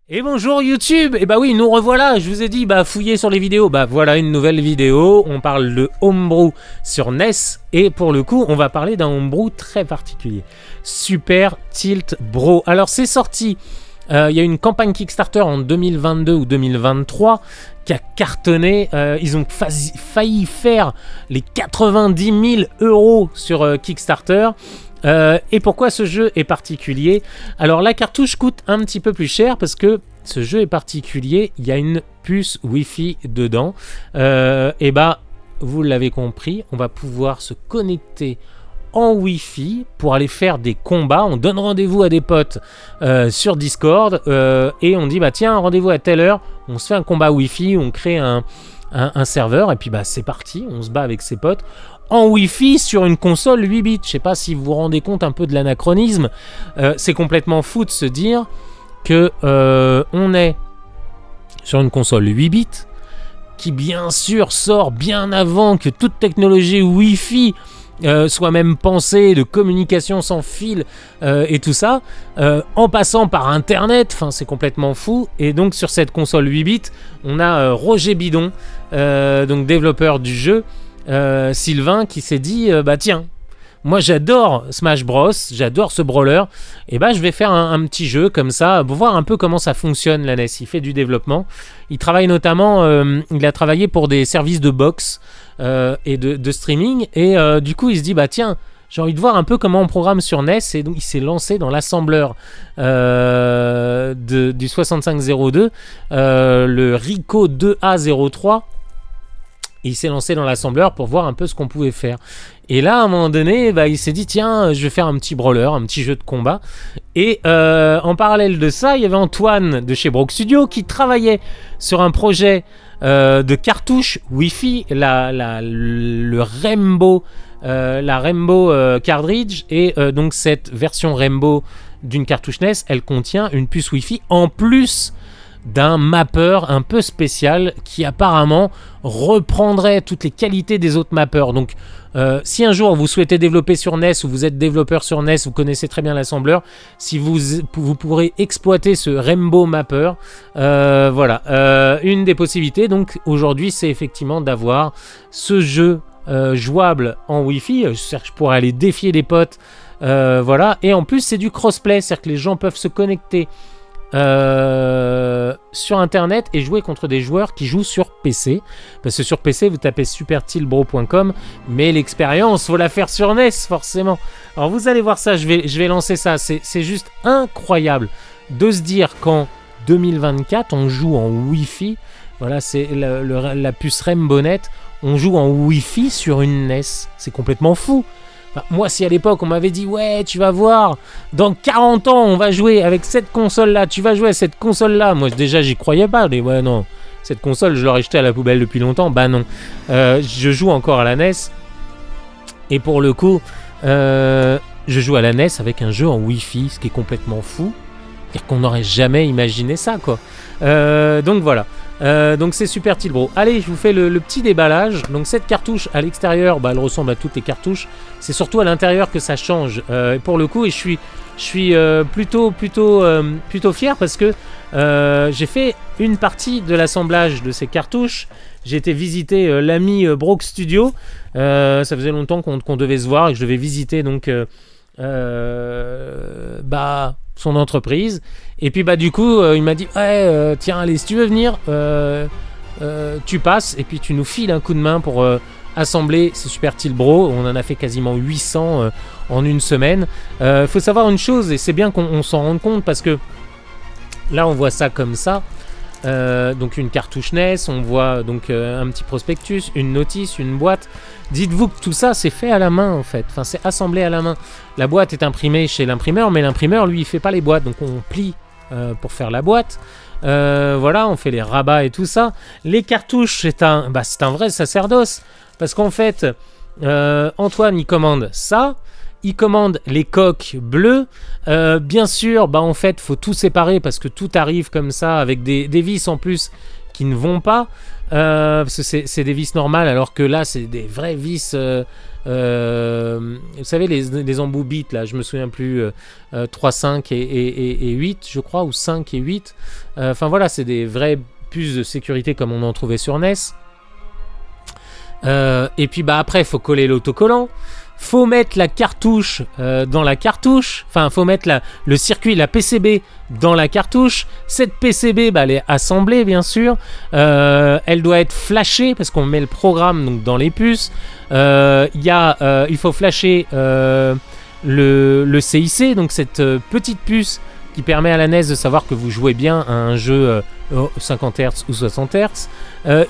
Et bonjour YouTube. Et bah oui, nous revoilà. Je vous ai dit, fouillez sur les vidéos. Voilà une nouvelle vidéo. On parle de homebrew sur NES. Et pour le coup, on va parler d'un homebrew très particulier. Super Tilt Bro. Alors c'est sorti. Il y a une campagne Kickstarter en 2022 ou 2023 qui a cartonné. Ils ont failli faire les 90 000 € sur Kickstarter. Et pourquoi ce jeu est particulier? Alors la cartouche coûte un petit peu plus cher parce que ce jeu est particulier, il y a une puce Wi-Fi dedans. Et vous l'avez compris, on va pouvoir se connecter en Wi-Fi pour aller faire des combats. On donne rendez-vous à des potes sur Discord et on dit tiens, rendez-vous à telle heure, on se fait un combat Wi-Fi, on crée un serveur et puis c'est parti, on se bat avec ses potes en Wi-Fi sur une console 8 bits. Je sais pas si vous vous rendez compte un peu de l'anachronisme. C'est complètement fou de se dire que on est sur une console 8 bits qui bien sûr sort bien avant que toute technologie Wi-Fi soit même pensée, de communication sans fil et tout ça, en passant par Internet. Enfin, c'est complètement fou. Et donc sur cette console 8 bits, on a Roger Bidon, donc développeur du jeu, Sylvain, qui s'est dit tiens, moi j'adore Smash Bros, j'adore ce brawler, et je vais faire un petit jeu comme ça pour voir un peu comment ça fonctionne la NES. Il fait du développement, il travaille notamment, il a travaillé pour des services de box et de streaming, et du coup il se dit tiens, j'ai envie de voir un peu comment on programme sur NES, et donc il s'est lancé dans l'assembleur du 6502, le Rico 2A03. Il s'est lancé dans l'assembleur pour voir un peu ce qu'on pouvait faire. Et là, à un moment donné, il s'est dit tiens, je vais faire un petit brawler, un petit jeu de combat. Et en parallèle de ça, il y avait Antoine de chez Brock Studio qui travaillait sur un projet de cartouche Wi-Fi, le Rainbow, la Rainbow cartridge. Et donc cette version Rainbow d'une cartouche NES, elle contient une puce Wi-Fi en plus d'un mapper un peu spécial qui apparemment reprendrait toutes les qualités des autres mappers. Donc si un jour vous souhaitez développer sur NES ou vous êtes développeur sur NES, vous connaissez très bien l'assembleur, si vous pourrez exploiter ce Rainbow Mapper, une des possibilités donc aujourd'hui, c'est effectivement d'avoir ce jeu jouable en Wi-Fi. Je pourrais aller défier des potes, et en plus c'est du crossplay, c'est-à-dire que les gens peuvent se connecter sur internet et jouer contre des joueurs qui jouent sur PC, parce que sur PC vous tapez supertiltbro.com, mais l'expérience faut la faire sur NES forcément. Alors vous allez voir ça, je vais lancer ça. C'est juste incroyable de se dire qu'en 2024 on joue en Wi-Fi. Voilà, c'est la puce Rainbow Net, on joue en Wi-Fi sur une NES. C'est complètement fou. Moi, si à l'époque on m'avait dit ouais, tu vas voir, dans 40 ans on va jouer avec cette console là, tu vas jouer à cette console là, moi déjà j'y croyais pas. Mais ouais, non, cette console je l'aurais jetée à la poubelle depuis longtemps. Non, je joue encore à la NES, et pour le coup je joue à la NES avec un jeu en Wi-Fi, ce qui est complètement fou, c'est-à-dire qu'on n'aurait jamais imaginé ça quoi. Donc voilà. Donc c'est Super Tilt Bro. Allez, je vous fais le petit déballage. Donc cette cartouche à l'extérieur, elle ressemble à toutes les cartouches. C'est surtout à l'intérieur que ça change. Pour le coup, et je suis plutôt fier parce que j'ai fait une partie de l'assemblage de ces cartouches. J'ai été visiter l'ami Brock Studio. Ça faisait longtemps qu'on devait se voir et que je devais visiter donc son entreprise. Et puis du coup il m'a dit ouais, tiens, allez, si tu veux venir, tu passes et puis tu nous files un coup de main pour assembler ces Super Tilt Bro. On en a fait quasiment 800 en une semaine. Faut savoir une chose, et c'est bien qu'on s'en rende compte, parce que là on voit ça comme ça, donc une cartouche NES, on voit donc un petit prospectus, une notice, une boîte. Dites-vous que tout ça c'est fait à la main en fait, enfin c'est assemblé à la main. La boîte est imprimée chez l'imprimeur, mais l'imprimeur lui il fait pas les boîtes, donc on plie pour faire la boîte. On fait les rabats et tout ça. Les cartouches, c'est un vrai sacerdoce, parce qu'en fait Antoine il commande ça, il commande les coques bleues. Bien sûr, en fait faut tout séparer parce que tout arrive comme ça avec des vis en plus qui ne vont pas, parce que c'est des vis normales, alors que là, c'est des vraies vis... vous savez, les embouts bits, là, je me souviens plus, 3, 5 et 8, je crois, ou 5 et 8. Enfin voilà, c'est des vraies puces de sécurité comme on en trouvait sur NES. Et puis bah après, il faut coller l'autocollant. Faut mettre la cartouche dans la cartouche. Enfin, faut mettre le circuit, la PCB dans la cartouche. Cette PCB, bah, elle est assemblée, bien sûr. Elle doit être flashée parce qu'on met le programme donc, dans les puces. Il faut flasher le CIC, donc cette petite puce qui permet à la NES de savoir que vous jouez bien à un jeu 50 Hz ou 60 Hz.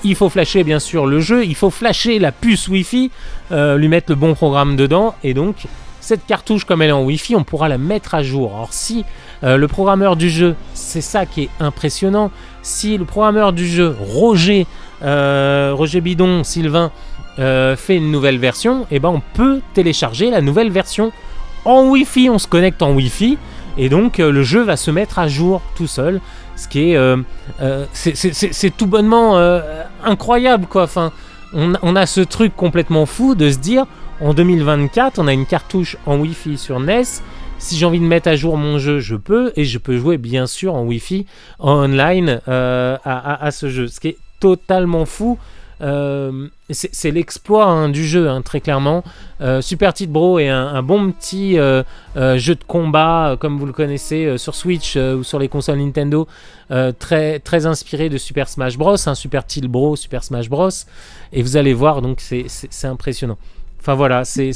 Il faut flasher bien sûr le jeu, il faut flasher la puce Wi-Fi, lui mettre le bon programme dedans, et donc cette cartouche comme elle est en Wi-Fi, on pourra la mettre à jour. Alors si le programmeur du jeu, c'est ça qui est impressionnant, si le programmeur du jeu, Roger Bidon, Sylvain, fait une nouvelle version, et ben on peut télécharger la nouvelle version en Wi-Fi, on se connecte en Wi-Fi, et donc le jeu va se mettre à jour tout seul, ce qui est c'est tout bonnement incroyable quoi. Enfin, on a ce truc complètement fou de se dire en 2024 on a une cartouche en Wi-Fi sur NES. Si j'ai envie de mettre à jour mon jeu, je peux, et je peux jouer bien sûr en Wi-Fi en online à ce jeu, ce qui est totalement fou. C'est l'exploit du jeu, très clairement. Super Tilt Bro est un bon petit jeu de combat, comme vous le connaissez sur Switch ou sur les consoles Nintendo, très, très inspiré de Super Smash Bros. Super Tilt Bro, Super Smash Bros. Et vous allez voir, donc c'est impressionnant. Enfin voilà, c'est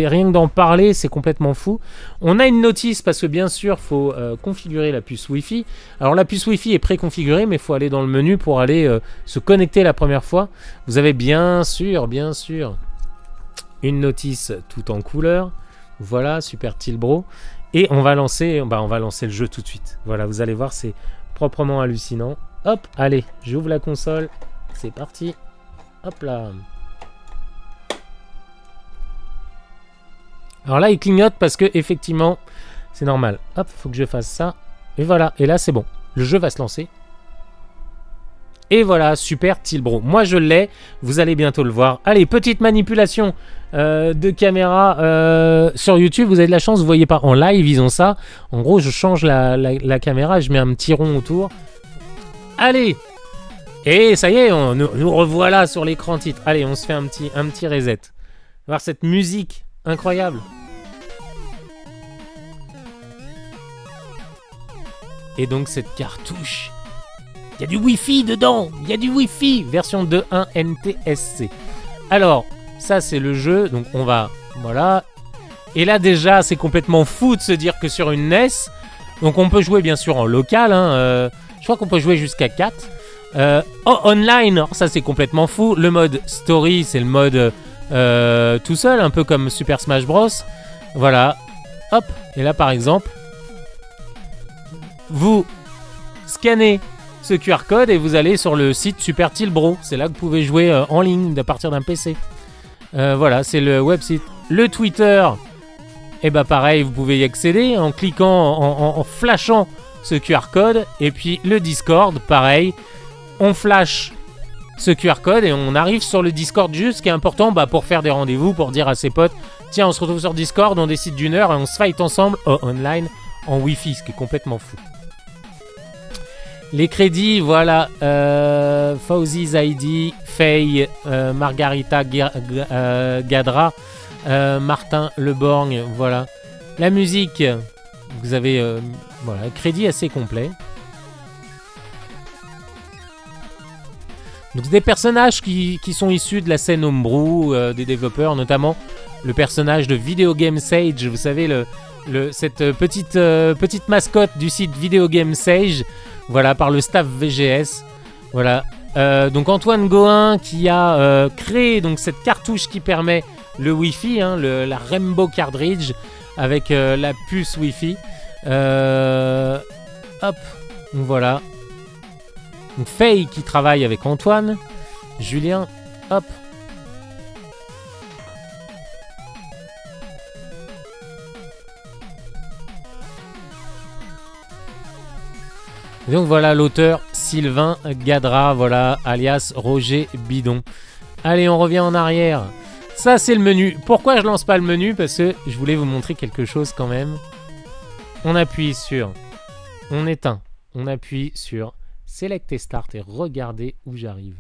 rien que d'en parler, c'est complètement fou. On a une notice parce que bien sûr, il faut configurer la puce Wi-Fi. Alors la puce Wi-Fi est préconfigurée, mais il faut aller dans le menu pour aller se connecter la première fois. Vous avez bien sûr, une notice tout en couleur. Voilà, Super Tilt Bro. Et on va lancer le jeu tout de suite. Voilà, vous allez voir, c'est proprement hallucinant. Hop, allez, j'ouvre la console. C'est parti. Hop là. Alors là, il clignote parce que effectivement, c'est normal. Hop, faut que je fasse ça. Et voilà, et là, c'est bon. Le jeu va se lancer. Et voilà, Super Tilt Bro. Moi, je l'ai. Vous allez bientôt le voir. Allez, petite manipulation de caméra sur YouTube. Vous avez de la chance, vous voyez pas en live, ils ont ça. En gros, je change la caméra et je mets un petit rond autour. Allez! Et ça y est, nous revoilà sur l'écran titre. Allez, on se fait un petit reset. Voir cette musique incroyable. Et donc cette cartouche, il y a du Wi-Fi dedans, il y a du Wi-Fi, version 2.1 NTSC. Alors, ça c'est le jeu, donc on va, voilà. Et là déjà, c'est complètement fou de se dire que sur une NES, donc on peut jouer bien sûr en local, je crois qu'on peut jouer jusqu'à 4. Online, alors ça c'est complètement fou. Le mode story, c'est le mode tout seul, un peu comme Super Smash Bros. Voilà, hop, et là par exemple, vous scannez ce QR code et vous allez sur le site Super Tilt Bro. C'est là que vous pouvez jouer en ligne à partir d'un PC. Voilà, c'est le website. Le Twitter, et bah pareil, vous pouvez y accéder en cliquant, en flashant ce QR code. Et puis le Discord, pareil, on flash ce QR code et on arrive sur le Discord juste, ce qui est important pour faire des rendez-vous, pour dire à ses potes, tiens, on se retrouve sur Discord, on décide d'une heure et on se fight ensemble online en Wi-Fi, ce qui est complètement fou. Les crédits, voilà, Fauzi Zaidi, Faye, Margarita Gadra, Martin Leborgne, voilà. La musique, vous avez voilà, crédit assez complet. Donc des personnages qui sont issus de la scène homebrew, des développeurs, notamment le personnage de Video Game Sage, vous savez, cette petite mascotte du site Video Game Sage, voilà, par le staff VGS. Voilà. Donc Antoine Gohin qui a créé donc cette cartouche qui permet le Wi-Fi, la Rainbow Cartridge avec la puce Wi-Fi. Hop, voilà. Donc Faye qui travaille avec Antoine, Julien, hop. Et donc voilà, l'auteur Sylvain Gadra, voilà, alias Roger Bidon. Allez, on revient en arrière. Ça, c'est le menu. Pourquoi je lance pas le menu? Parce que je voulais vous montrer quelque chose quand même. On appuie sur... On éteint. On appuie sur Select et Start et regardez où j'arrive.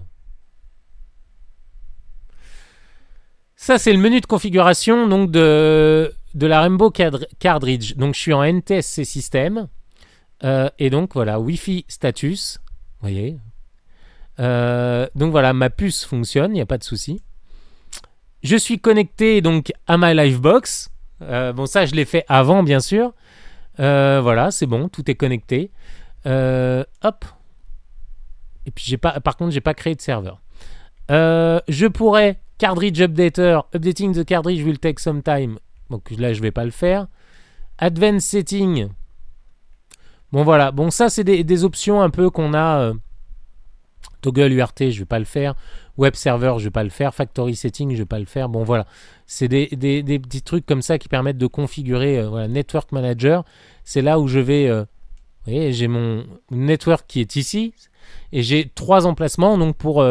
Ça, c'est le menu de configuration donc de la Rainbow Cartridge. Donc, je suis en NTSC System. Et donc, voilà, Wi-Fi status. Vous voyez. Donc, voilà, ma puce fonctionne, il n'y a pas de souci. Je suis connecté donc à ma Livebox. Bon, ça, je l'ai fait avant, bien sûr. Voilà, c'est bon, tout est connecté. Hop. Et puis, par contre, j'ai pas créé de serveur. Je pourrais... Cartridge Updater, updating the cartridge will take some time. Donc là, je vais pas le faire. Advanced Setting. Bon, voilà. Bon, ça, c'est des options un peu qu'on a. Toggle URT, je vais pas le faire. Web Server, je vais pas le faire. Factory Setting, je vais pas le faire. Bon, voilà. C'est des petits trucs comme ça qui permettent de configurer. Voilà, Network Manager. C'est là où je vais... vous voyez, j'ai mon network qui est ici. Et j'ai 3 emplacements donc pour...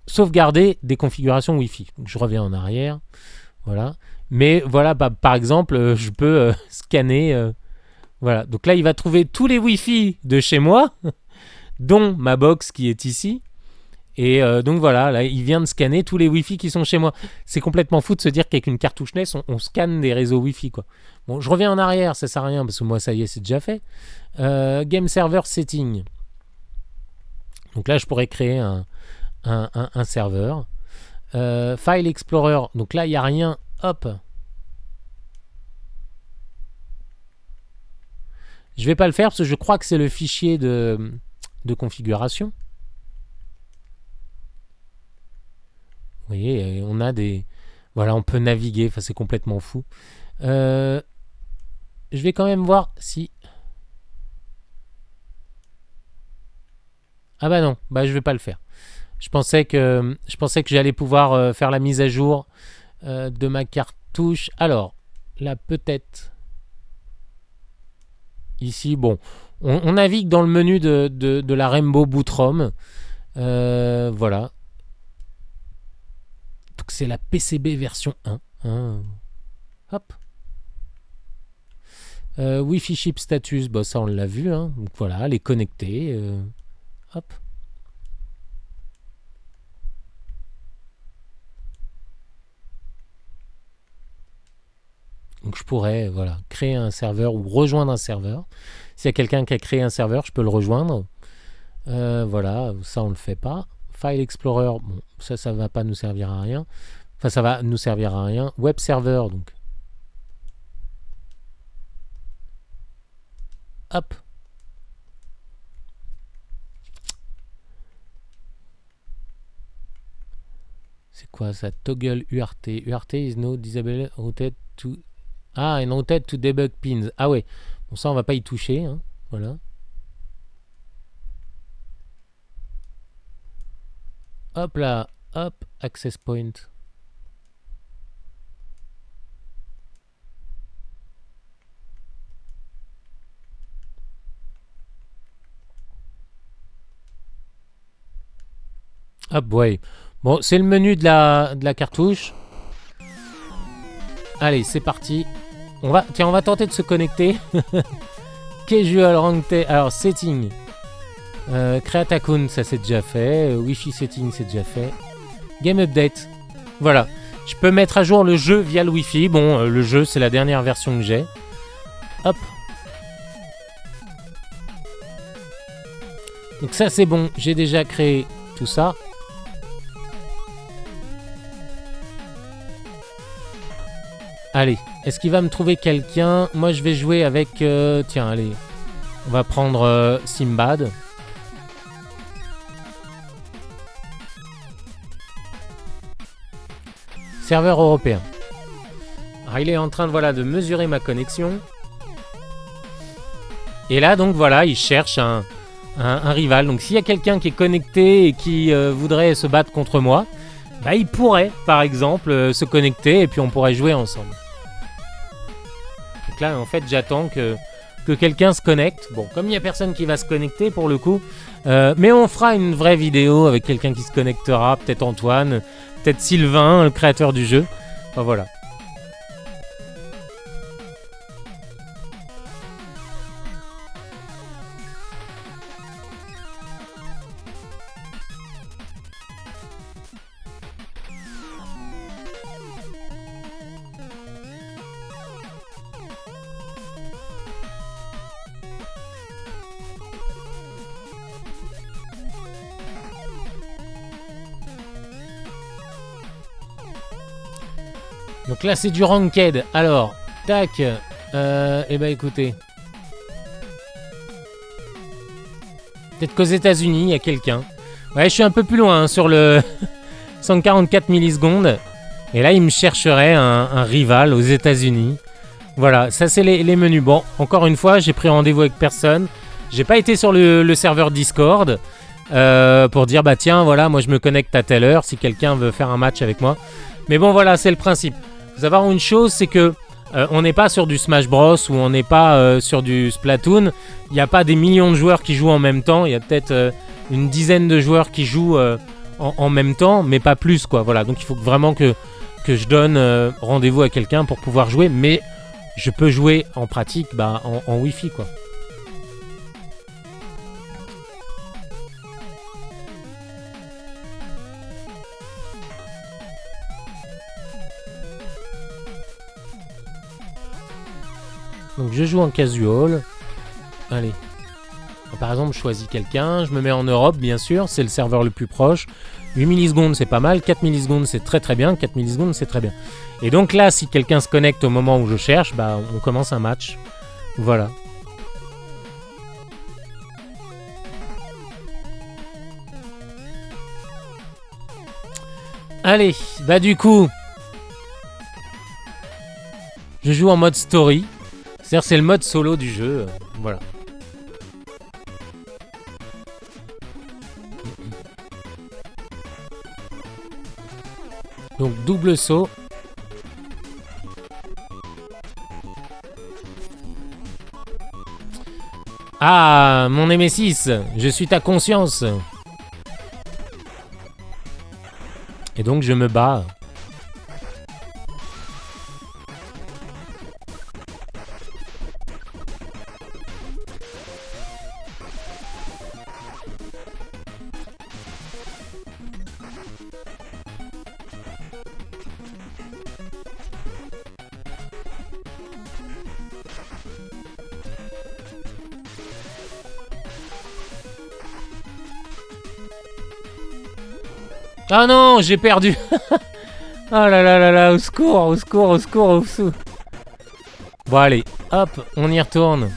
sauvegarder des configurations Wi-Fi. Donc, je reviens en arrière. Voilà. Mais voilà, bah, par exemple, je peux scanner. Voilà. Donc là, il va trouver tous les Wi-Fi de chez moi, dont ma box qui est ici. Et donc voilà, là, il vient de scanner tous les Wi-Fi qui sont chez moi. C'est complètement fou de se dire qu'avec une cartouche NES, on scanne des réseaux Wi-Fi, quoi. Bon, je reviens en arrière, ça sert à rien parce que moi, ça y est, c'est déjà fait. Game Server Setting. Donc là, je pourrais créer un serveur. File Explorer. Donc là, il n'y a rien. Hop. Je vais pas le faire parce que je crois que c'est le fichier de configuration. Vous voyez, on a des... Voilà, on peut naviguer. Enfin, c'est complètement fou. Je vais quand même voir si... Ah bah non, bah je vais pas le faire. Je pensais que j'allais pouvoir faire la mise à jour de ma cartouche. Alors, là peut-être... Ici, bon, on navigue dans le menu de la Rainbow Boot ROM. Voilà. Donc c'est la PCB version 1. Hop. Wi-Fi chip status, bah, ça on l'a vu. Hein. Donc voilà, les connecter. Hop. Donc je pourrais voilà, créer un serveur ou rejoindre un serveur. S'il y a quelqu'un qui a créé un serveur, je peux le rejoindre. Voilà, ça on ne le fait pas. File Explorer, bon, ça ne va pas nous servir à rien. Enfin, ça va nous servir à rien. Web Server, donc. Hop. C'est quoi ça? Toggle URT. URT is no disable routed to... Ah, and routed to debug pins. Ah ouais. Bon, ça, on va pas y toucher. Hein. Voilà. Hop là. Hop. Access point. Hop, ouais. Bon, c'est le menu de la cartouche. Allez, c'est parti. On va tenter de se connecter. Casual Ranked. Alors, setting. Create account, ça c'est déjà fait. Wi-Fi setting, c'est déjà fait. Game update. Voilà. Je peux mettre à jour le jeu via le Wi-Fi. Bon, le jeu, c'est la dernière version que j'ai. Hop. Donc ça, c'est bon. J'ai déjà créé tout ça. Allez, est-ce qu'il va me trouver quelqu'un? Moi, je vais jouer avec... tiens, allez. On va prendre Simbad. Serveur européen. Alors, il est en train de, voilà, de mesurer ma connexion. Et là, donc, voilà, il cherche un rival. Donc, s'il y a quelqu'un qui est connecté et qui voudrait se battre contre moi, bah, il pourrait, par exemple, se connecter et puis on pourrait jouer ensemble. Donc là, en fait, j'attends que que quelqu'un se connecte. Bon, comme il n'y a personne qui va se connecter pour le coup, mais on fera une vraie vidéo avec quelqu'un qui se connectera, peut-être Antoine, peut-être Sylvain, le créateur du jeu. Enfin voilà. Donc là c'est du ranked. Alors, tac. Eh ben écoutez. Peut-être qu'aux États-Unis il y a quelqu'un. Ouais, je suis un peu plus loin hein, sur le 144 millisecondes. Et là il me chercherait un rival aux États-Unis. Voilà, ça c'est les menus. Bon, encore une fois, j'ai pris rendez-vous avec personne. J'ai pas été sur le serveur Discord pour dire bah tiens voilà, moi je me connecte à telle heure si quelqu'un veut faire un match avec moi. Mais bon voilà, c'est le principe. Faut savoir une chose, c'est que on n'est pas sur du Smash Bros ou on n'est pas sur du Splatoon. Il n'y a pas des millions de joueurs qui jouent en même temps. Il y a peut-être une dizaine de joueurs qui jouent en même temps, mais pas plus quoi. Voilà, donc il faut vraiment que je donne rendez-vous à quelqu'un pour pouvoir jouer. Mais je peux jouer en pratique bah, en Wi-Fi quoi. Donc je joue en casual. Allez. Par exemple, je choisis quelqu'un. Je me mets en Europe, bien sûr. C'est le serveur le plus proche. 8 millisecondes, c'est pas mal. 4 millisecondes, c'est très très bien. 4 millisecondes, c'est très bien. Et donc là, si quelqu'un se connecte au moment où je cherche, bah, on commence un match. Voilà. Allez, bah du coup... Je joue en mode story. C'est-à-dire c'est le mode solo du jeu, voilà. Donc double saut. Ah, mon Némésis, je suis ta conscience. Et donc je me bats. Ah non, j'ai perdu. Ah là là là là, au secours, au secours, au secours, au secours. Bon allez, hop, on y retourne.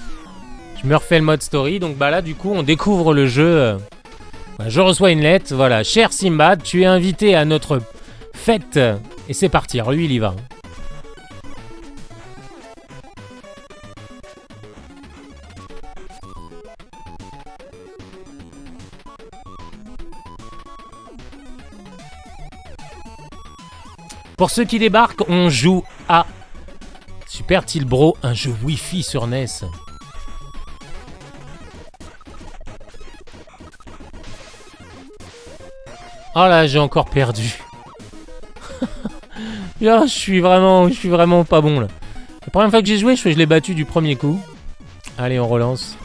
Je me refais le mode story, donc bah là du coup on découvre le jeu. Je reçois une lettre, voilà. Cher Simbad, tu es invité à notre fête. Et c'est parti, alors lui il y va. Pour ceux qui débarquent, on joue à Super Tilbro, un jeu Wi-Fi sur NES. Oh là, j'ai encore perdu. Là, je suis vraiment pas bon là. La première fois que j'ai joué, je l'ai battu du premier coup. Allez, on relance.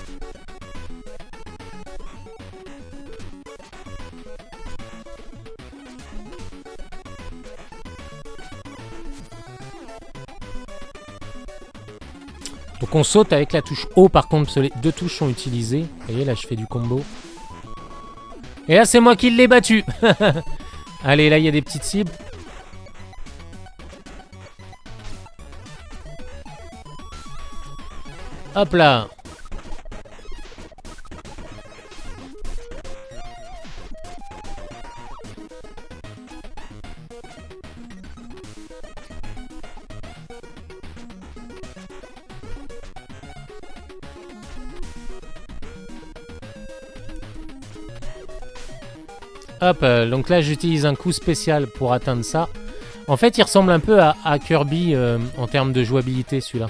Donc on saute avec la touche haut par contre, parce que les deux touches sont utilisées. Vous voyez, là je fais du combo. Et là c'est moi qui l'ai battu. Allez, là il y a des petites cibles. Hop là. Hop, donc là j'utilise un coup spécial pour atteindre ça. En fait il ressemble un peu à Kirby en termes de jouabilité celui-là.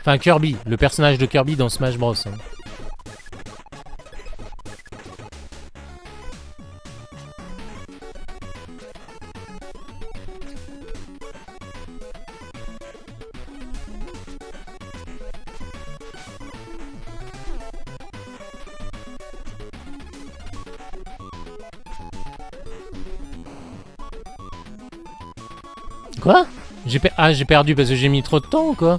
Enfin, Kirby, le personnage de Kirby dans Smash Bros. Hein. Quoi? J'ai perdu parce que j'ai mis trop de temps ou quoi?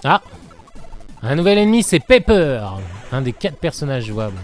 Ah! Un nouvel ennemi, c'est Pepper, un des 4 personnages jouables.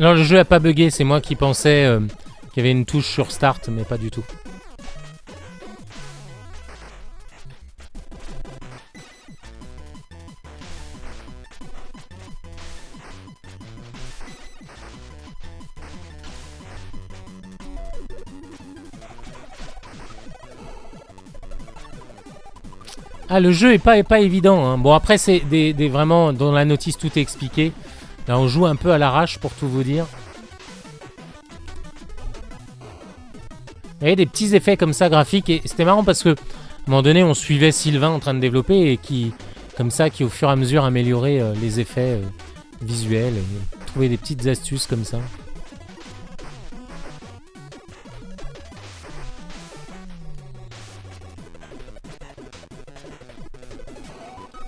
Non, le jeu a pas bugué, c'est moi qui pensais qu'il y avait une touche sur Start, mais pas du tout. Ah, le jeu est pas évident. Hein. Bon, après, c'est vraiment dans la notice, tout est expliqué. Là, on joue un peu à l'arrache pour tout vous dire. Il y avait des petits effets comme ça graphiques et c'était marrant parce que à un moment donné, on suivait Sylvain en train de développer et qui, comme ça, qui au fur et à mesure améliorait les effets visuels et trouvait des petites astuces comme ça.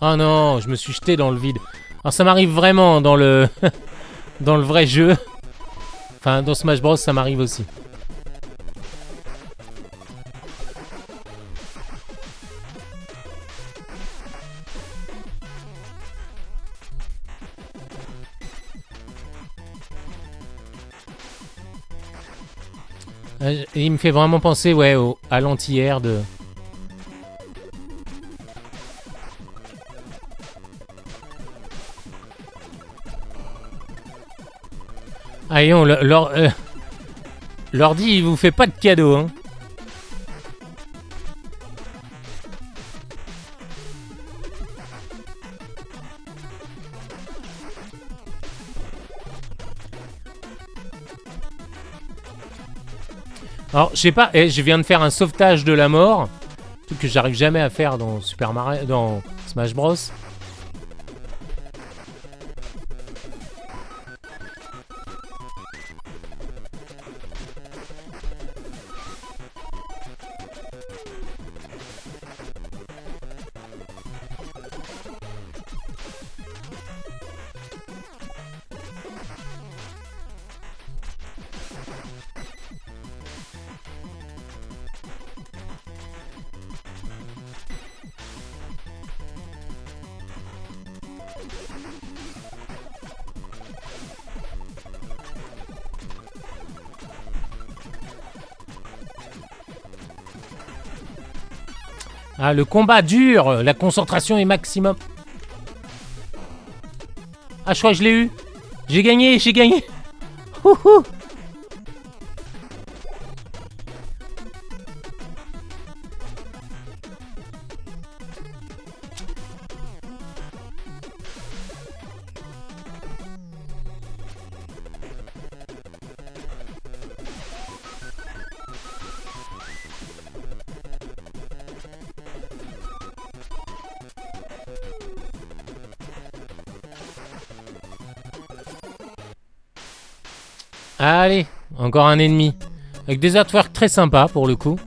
Oh non, je me suis jeté dans le vide. Alors ça m'arrive vraiment dans le dans le vrai jeu. Enfin, dans Smash Bros, ça m'arrive aussi. Il me fait vraiment penser, ouais, à l'anti-air de... Allez, l'ordi, il vous fait pas de cadeau, hein. Alors, je sais pas, je viens de faire un sauvetage de la mort, truc que j'arrive jamais à faire dans dans Smash Bros. Ah, le combat dure, la concentration est maximum. Ah, je crois que je l'ai eu. J'ai gagné, j'ai gagné. Ouhou. Allez, encore un ennemi. Avec des artworks très sympas pour le coup.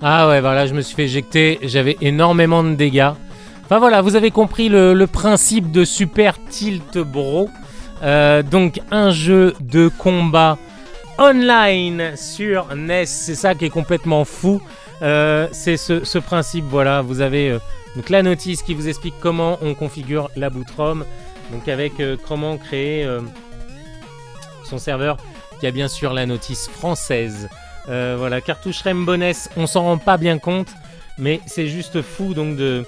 Ah ouais, voilà, je me suis fait éjecter. J'avais énormément de dégâts. Enfin voilà, vous avez compris le principe de Super Tilt Bro. Donc un jeu de combat online sur NES. C'est ça qui est complètement fou. C'est ce principe, voilà. Vous avez donc la notice qui vous explique comment on configure la boot ROM. Donc avec comment créer son serveur, qui a bien sûr la notice française. Voilà, cartouche Rainbow NES, on s'en rend pas bien compte, mais c'est juste fou donc de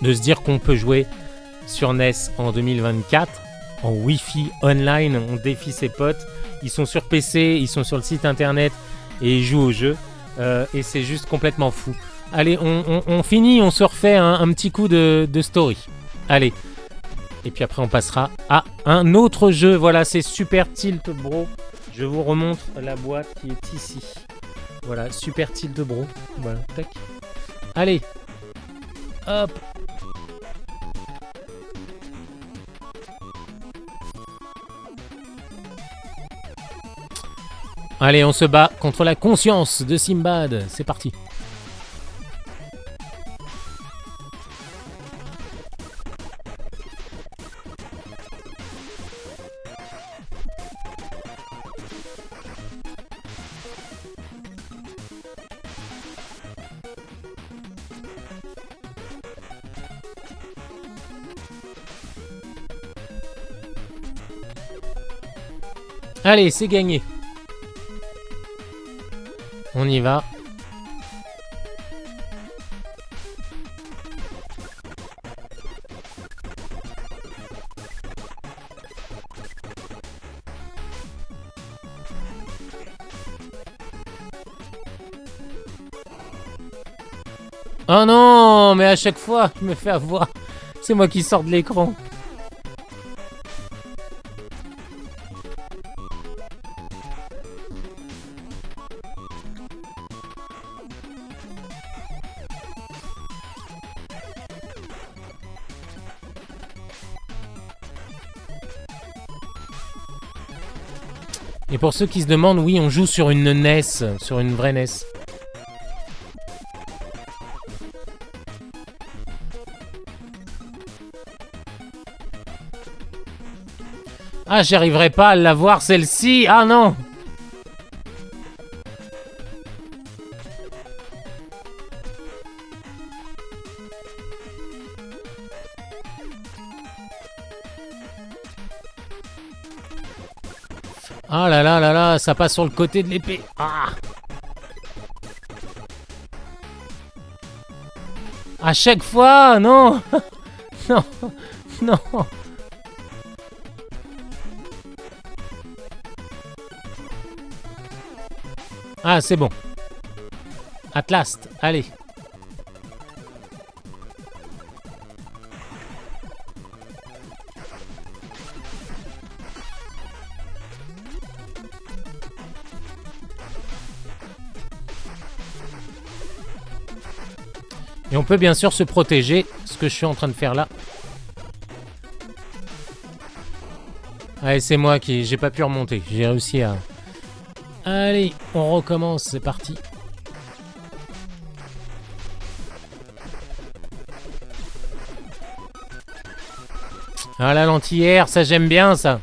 se dire qu'on peut jouer sur NES en 2024 en Wi-Fi online. On défie ses potes, ils sont sur PC, ils sont sur le site internet et ils jouent au jeu, et c'est juste complètement fou. Allez, on finit, on se refait un petit coup de story. Allez. Et puis après, on passera à un autre jeu. Voilà, c'est Super Tilt Bro. Je vous remontre la boîte qui est ici. Voilà, Super Tilt Bro. Voilà, tac. Allez. Hop. Allez, on se bat contre la conscience de Simbad. C'est parti. Allez, c'est gagné. On y va. Oh non, mais à chaque fois, je me fais avoir. C'est moi qui sors de l'écran. Et pour ceux qui se demandent, oui, on joue sur une NES, sur une vraie NES. Ah, j'arriverai pas à l'avoir celle-ci. Ah non. Ah là là là là, ça passe sur le côté de l'épée. Ah. À chaque fois, non. Non, non. Ah, c'est bon. At last, allez. Et on peut bien sûr se protéger, ce que je suis en train de faire là. Allez, c'est moi qui... J'ai pas pu remonter. J'ai réussi à... Allez, on recommence, c'est parti. Ah, la lentillère, ça j'aime bien ça.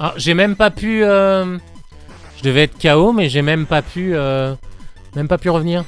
Ah, j'ai même pas pu... Je devais être KO, mais j'ai même pas pu revenir.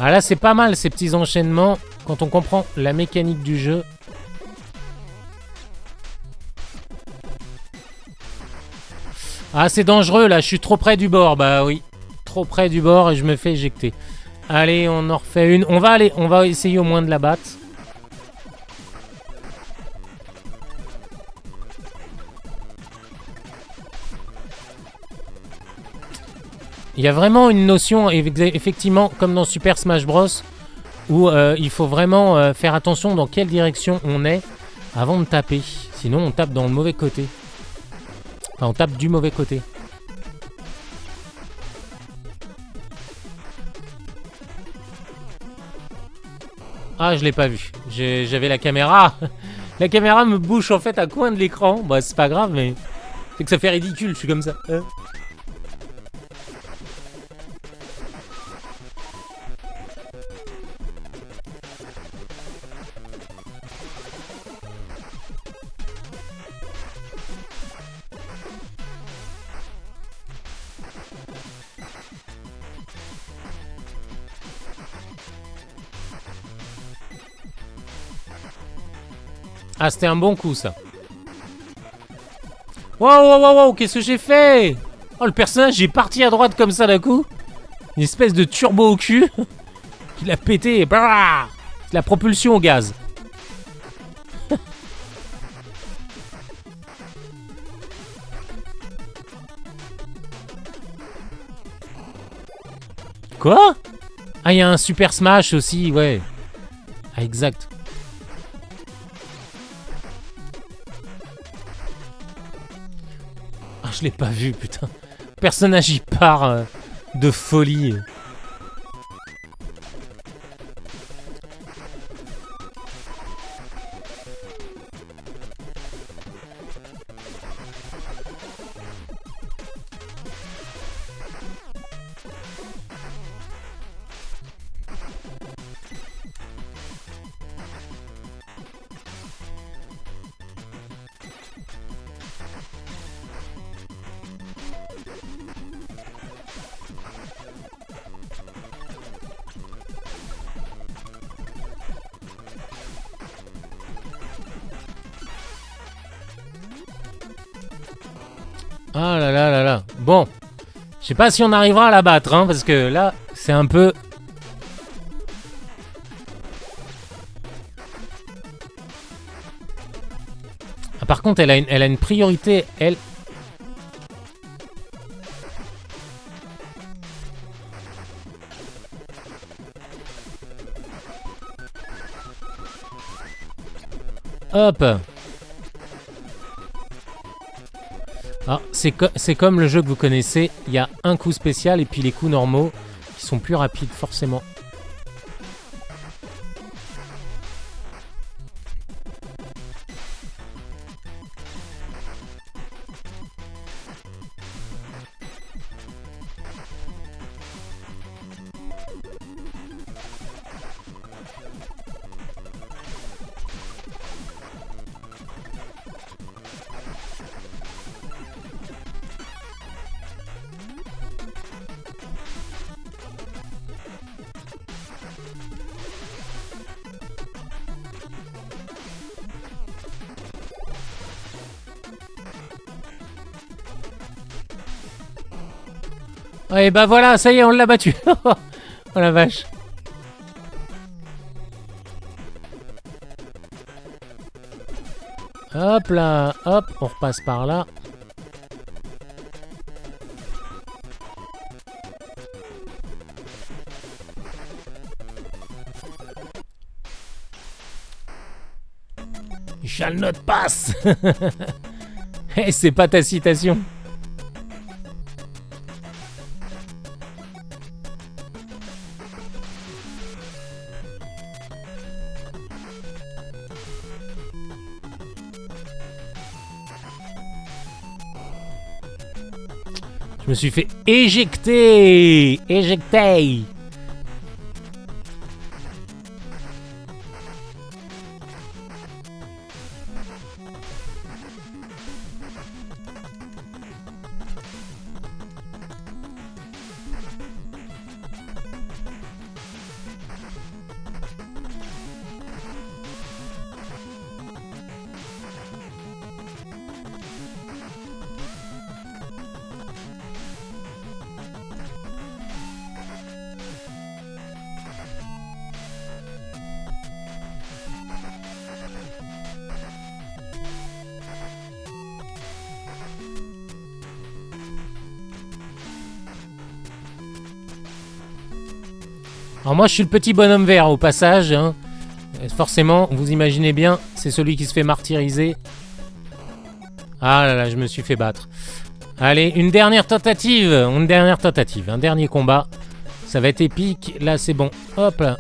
Ah là, c'est pas mal ces petits enchaînements quand on comprend la mécanique du jeu. Ah, c'est dangereux là, je suis trop près du bord. Bah oui, trop près du bord et je me fais éjecter. Allez, on en refait une. On va essayer au moins de la battre. Il y a vraiment une notion, effectivement, comme dans Super Smash Bros, où il faut vraiment faire attention dans quelle direction on est avant de taper. Sinon, on tape dans le mauvais côté. Enfin, on tape du mauvais côté. Ah, je l'ai pas vu. J'avais la caméra. La caméra me bouche en fait à coin de l'écran. Bah, c'est pas grave, mais c'est que ça fait ridicule. Je suis comme ça. Ah, c'était un bon coup, ça. Wow, qu'est-ce que j'ai fait? Oh, le personnage est parti à droite comme ça d'un coup. Une espèce de turbo au cul. Il a pété. Bah, c'est la propulsion au gaz. Quoi? Ah, il y a un Super Smash aussi, ouais. Ah, exact. Ah, je l'ai pas vu, putain. Le personnage, il part de folie. Ah là là là là. Bon. Je sais pas si on arrivera à la battre, hein, parce que là, c'est un peu... Ah, par contre, elle a une priorité, elle... Hop. Ah, c'est comme le jeu que vous connaissez, il y a un coup spécial et puis les coups normaux qui sont plus rapides forcément. Ouais, bah voilà, ça y est, on l'a battu. Oh la vache. Hop là, hop, on repasse par là. Shall not pass. Hey, c'est pas ta citation. Je me suis fait éjecter. Éjecter. Alors moi je suis le petit bonhomme vert au passage, hein. Forcément, vous imaginez bien, c'est celui qui se fait martyriser. Ah là là, je me suis fait battre. Allez, une dernière tentative, un dernier combat. Ça va être épique, là c'est bon. Hop là.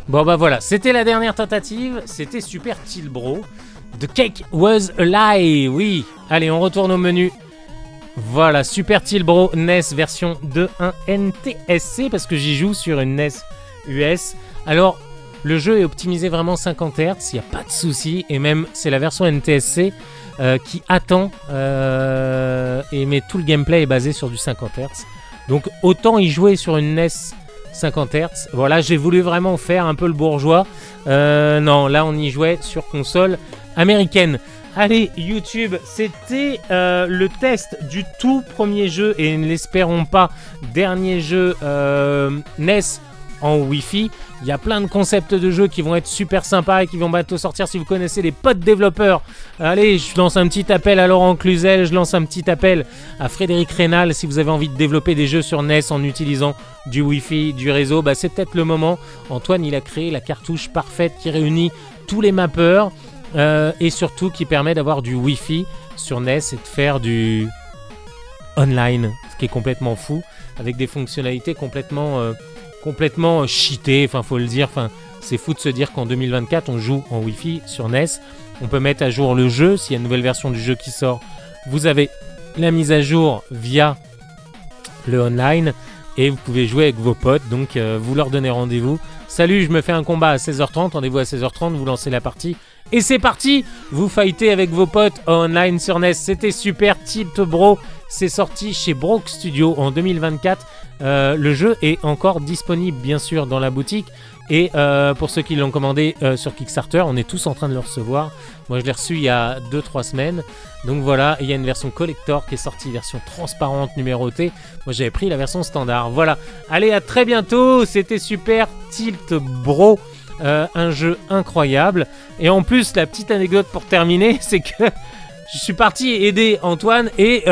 Bon bah voilà, c'était la dernière tentative, c'était Super Tilbro. The cake was a lie, oui. Allez, on retourne au menu. Voilà, Super Tilbro NES version 2.1 NTSC, parce que j'y joue sur une NES US. Alors, le jeu est optimisé vraiment 50 Hz, il n'y a pas de souci, et même c'est la version NTSC qui attend, mais tout le gameplay est basé sur du 50 Hz. Donc autant y jouer sur une NES 50 Hz. Voilà, j'ai voulu vraiment faire un peu le bourgeois. Non, là on y jouait sur console américaine. Allez, YouTube, c'était le test du tout premier jeu et ne l'espérons pas dernier jeu NES en Wi-Fi. Il y a plein de concepts de jeux qui vont être super sympas et qui vont bientôt sortir. Si vous connaissez les potes développeurs, allez, je lance un petit appel à Laurent Cluzel, je lance un petit appel à Frédéric Rénal. Si vous avez envie de développer des jeux sur NES en utilisant du Wi-Fi, du réseau, bah c'est peut-être le moment. Antoine, il a créé la cartouche parfaite qui réunit tous les mappeurs et surtout qui permet d'avoir du Wi-Fi sur NES et de faire du online, ce qui est complètement fou, avec des fonctionnalités complètement cheaté, enfin faut le dire, enfin c'est fou de se dire qu'en 2024 on joue en Wi-Fi sur NES, on peut mettre à jour le jeu, s'il y a une nouvelle version du jeu qui sort, vous avez la mise à jour via le online et vous pouvez jouer avec vos potes, donc vous leur donnez rendez-vous. Salut, je me fais un combat à 16h30, rendez-vous à 16h30, vous lancez la partie et c'est parti, vous fightez avec vos potes online sur NES. C'était Super Tilbro, c'est sorti chez Broke Studio en 2024. Le jeu est encore disponible bien sûr dans la boutique et pour ceux qui l'ont commandé sur Kickstarter, on est tous en train de le recevoir. Moi je l'ai reçu il y a 2-3 semaines, donc voilà. Il y a une version collector qui est sortie, version transparente numérotée. Moi j'avais pris la version standard. Voilà, allez, à très bientôt, c'était Super Tilbro, un jeu incroyable. Et en plus, la petite anecdote pour terminer, c'est que je suis parti aider Antoine et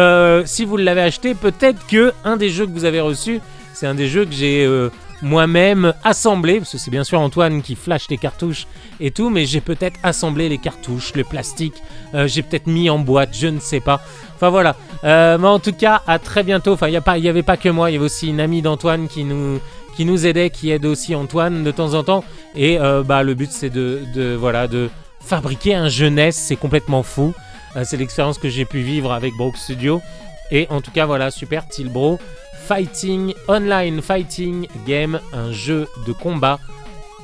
si vous l'avez acheté, peut-être que un des jeux que vous avez reçu, c'est un des jeux que j'ai moi-même assemblé, parce que c'est bien sûr Antoine qui flash les cartouches et tout, mais j'ai peut-être assemblé les cartouches, le plastique, j'ai peut-être mis en boîte, je ne sais pas. Enfin voilà, mais en tout cas, à très bientôt. Enfin, il n'y avait pas que moi, il y avait aussi une amie d'Antoine qui nous aidait, qui aide aussi Antoine de temps en temps. Et le but c'est de fabriquer un jeu NES, c'est complètement fou. C'est l'expérience que j'ai pu vivre avec Broke Studio. Et en tout cas, voilà, Super Tilbro, Fighting, Online Fighting Game, un jeu de combat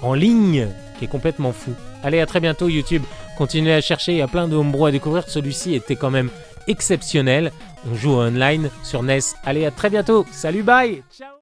en ligne qui est complètement fou. Allez, à très bientôt YouTube. Continuez à chercher, il y a plein de homebrew à découvrir. Celui-ci était quand même exceptionnel. On joue online sur NES. Allez, à très bientôt. Salut, bye. Ciao.